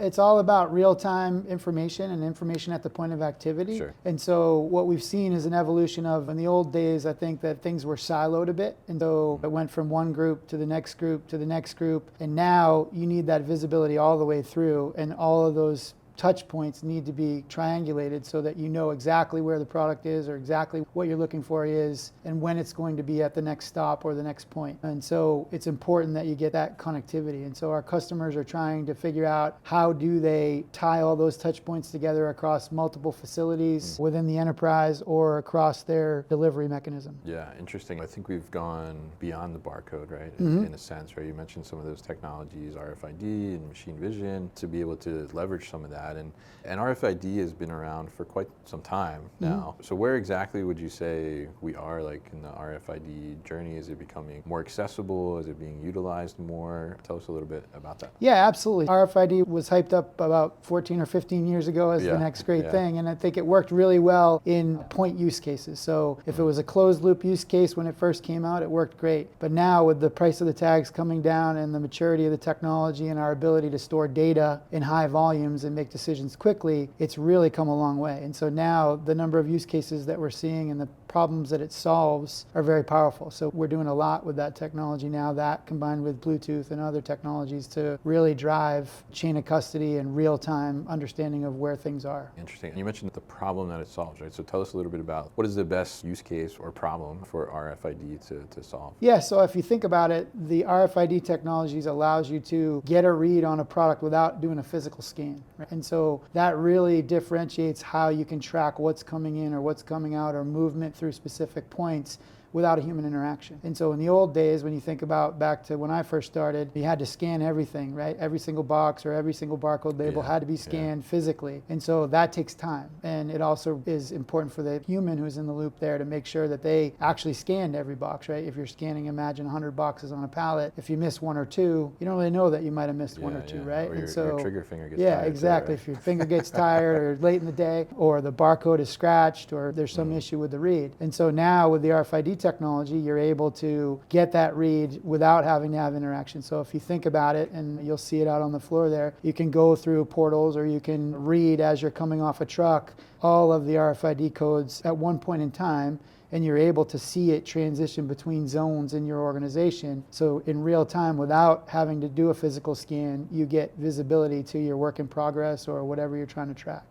It's all about real-time information and information at the point of activity. Sure. And so what we've seen is an evolution of, in the old days, I think that things were siloed a bit. And so it went from one group to the next group to the next group. And now you need that visibility all the way through, and all of those touch points need to be triangulated so that you know exactly where the product is or exactly what you're looking for is and when it's going to be at the next stop or the next point. And so it's important that you get that connectivity. And so our customers are trying to figure out how do they tie all those touch points together across multiple facilities within the enterprise or across their delivery mechanism. Yeah, interesting. I think we've gone beyond the barcode, right? In a sense, right? You mentioned some of those technologies, RFID and machine vision, to be able to leverage some of that. And RFID has been around for quite some time now. So where exactly would you say we are, like, in the RFID journey? Is it becoming more accessible? Is it being utilized more? Tell us a little bit about that. Yeah, absolutely. RFID was hyped up about 14 or 15 years ago as the next great thing. And I think it worked really well in point use cases. So if it was a closed loop use case when it first came out, it worked great. But now with the price of the tags coming down and the maturity of the technology and our ability to store data in high volumes and make decisions quickly, it's really come a long way. And so now the number of use cases that we're seeing and the problems that it solves are very powerful. So we're doing a lot with that technology now, that combined with Bluetooth and other technologies to really drive chain of custody and real-time understanding of where things are. Interesting. And you mentioned the problem that it solves, right? So tell us a little bit about what is the best use case or problem for RFID to solve? Yeah, so if you think about it, the RFID technologies allows you to get a read on a product without doing a physical scan. Right? And so that really differentiates how you can track what's coming in or what's coming out or movement through specific points without a human interaction. And so in the old days, when you think about back to when I first started, you had to scan everything, right? Every single box or every single barcode label had to be scanned physically. And so that takes time. And it also is important for the human who's in the loop there to make sure that they actually scanned every box, right? If you're scanning, imagine 100 boxes on a pallet. If you miss one or two, you don't really know that you might have missed one or two, right? Or and your trigger finger gets tired. tired. Exactly. Too, right? If your finger gets tired or late in the day, or the barcode is scratched, or there's some issue with the read. And so now with the RFID technology, you're able to get that read without having to have interaction. So if you think about it, and you'll see it out on the floor there, you can go through portals or you can read as you're coming off a truck all of the RFID codes at one point in time, and you're able to see it transition between zones in your organization. So in real time, without having to do a physical scan, you get visibility to your work in progress or whatever you're trying to track.